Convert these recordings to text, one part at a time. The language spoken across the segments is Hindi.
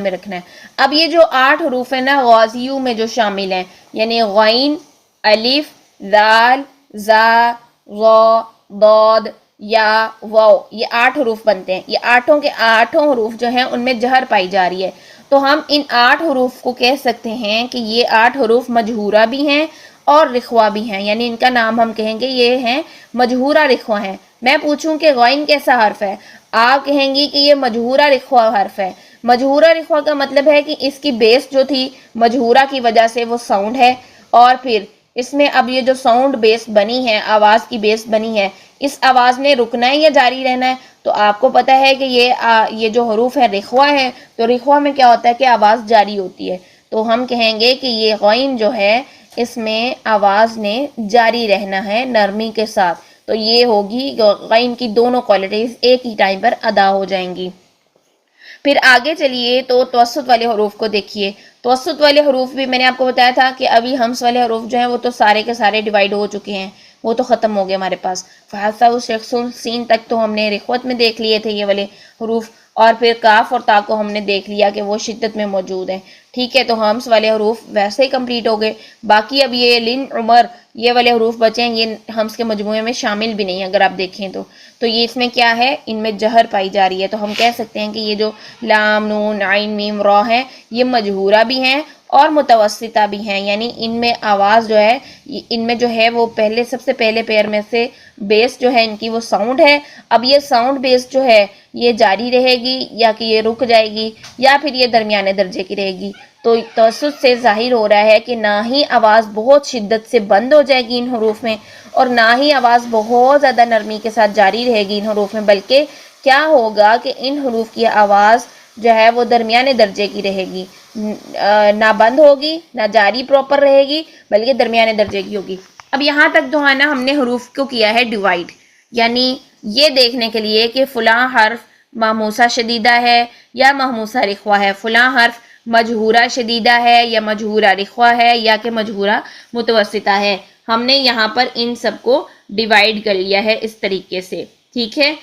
में रखना है। अब ये जो 8 हरूफ है ना गाज़ियू में जो शामिल हैं, यानी गैन, अलिफ, दाल, जा, ज़ा, दौद, या, वाव, ये 8 हरूफ बनते हैं। ये आठों के आठों हरूफ जो हैं उनमें जहर पाई जा रही है। तो हम इन 8 हरूफ को कह सकते हैं कि ये 8 हरूफ मजहूरा भी हैं और रिख्वा भी हैं, यानी इनका नाम हम कहेंगे ये हैं मजहूरा रिख्वा हैं। मैं पूछूं कि गैन कैसा हर्फ है, आप कहेंगी कि ये मजहूरा रिख्वा हर्फ है। मजहूरा रिख्वा का मतलब है कि इसकी बेस जो थी मजहूरा की वजह से वो साउंड है, और फिर इसमें अब ये जो साउंड बेस बनी है, आवाज़ की बेस बनी है, इस आवाज़ ने रुकना है या जारी रहना है। तो आपको पता है कि ये जो हरूफ है रिख्वा है, तो रिख्वा में क्या होता है कि आवाज़ जारी होती है। तो हम कहेंगे कि ये गैन जो है इसमें आवाज़ ने जारी रहना है नरमी के साथ। तो ये होगी गैन की दोनों क्वालिटीज़ एक ही टाइम पर अदा हो जाएंगी। फिर आगे चलिए तो तवस्सुत वाले हरूफ को देखिए। तवस्सुत वाले हरूफ भी मैंने आपको बताया था कि अभी हम्स वाले हरूफ जो हैं वो तो सारे के सारे डिवाइड हो चुके हैं, वो तो ख़त्म हो गए हमारे पास। फ़ासा शेखसुल सीन तक तो हमने रिख्वत में देख लिए थे ये वाले हरूफ, और फिर काफ और ता को हमने देख लिया कि वो शिद्दत में मौजूद है। ठीक है, तो हम्स वाले हरूफ वैसे ही कंप्लीट हो गए। बाकी अब ये लिन, उमर, ये वाले हरूफ बचे हैं, ये हम्स के मजमूए में शामिल भी नहीं है अगर आप देखें तो ये इसमें क्या है, इनमें जहर पाई जा रही है। तो हम कह सकते हैं कि ये जो लाम, नून, आइन, मीम, रॉ है, ये मजहूरा भी हैं और मुतवस्सिता भी हैं, यानी इनमें आवाज़ जो है, इनमें जो है वो पहले सबसे पहले पेयर में से बेस जो है इनकी वो साउंड है। अब ये साउंड बेस जो है ये जारी रहेगी या कि ये रुक जाएगी या फिर ये दरमियाने दर्जे की रहेगी। तो तवस्सुत से जाहिर हो रहा है कि ना ही आवाज़ बहुत शिद्दत से बंद हो जाएगी इन हरूफ में, और ना ही आवाज़ बहुत ज़्यादा नरमी के साथ जारी रहेगी इन हरूफ में, बल्कि क्या होगा कि इन हरूफ की आवाज़ जो है वो दरमियाने दर्जे की रहेगी, ना बंद होगी ना जारी प्रॉपर रहेगी, बल्कि दरमियाने दर्जे की होगी। अब यहाँ तक जो है ना हमने हरूफ को किया है डिवाइड, यानी ये देखने के लिए कि फ़लाँ हर्फ महमूसा शदीदा है या महमूसा रिख्वा है, फ़लाँ हर्फ मजहूरा शदीदा है या मजहूरा रिख्वा है या कि मजहूरा मुतवस्सिता है। हमने यहाँ पर इन सबको डिवाइड कर लिया है इस तरीके से। ठीक है,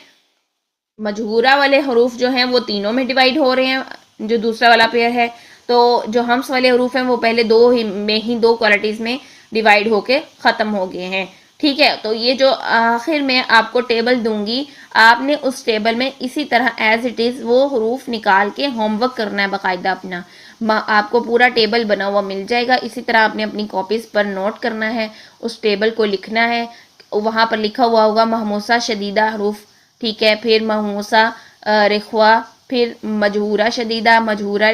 मजहूरा वाले हरूफ जो हैं वो तीनों में डिवाइड हो रहे हैं, जो दूसरा वाला पेयर है। तो जो हम्स वाले हरूफ हैं वो पहले दो क्वालिटीज़ में डिवाइड होके ख़त्म हो गए हैं। ठीक है, तो ये जो आखिर में आपको टेबल दूंगी, आपने उस टेबल में इसी तरह एज इट इज़ वो हरूफ निकाल के होमवर्क करना है बाकायदा अपना। आपको पूरा टेबल बना हुआ मिल जाएगा, इसी तरह आपने अपनी कॉपीज़ पर नोट करना है, उस टेबल को लिखना है। वहाँ पर लिखा हुआ होगा महमूसा शदीदा हरूफ, ठीक है, फिर महमूसा रिख्वा, फिर मजहूरा शदीदा, मजहूरा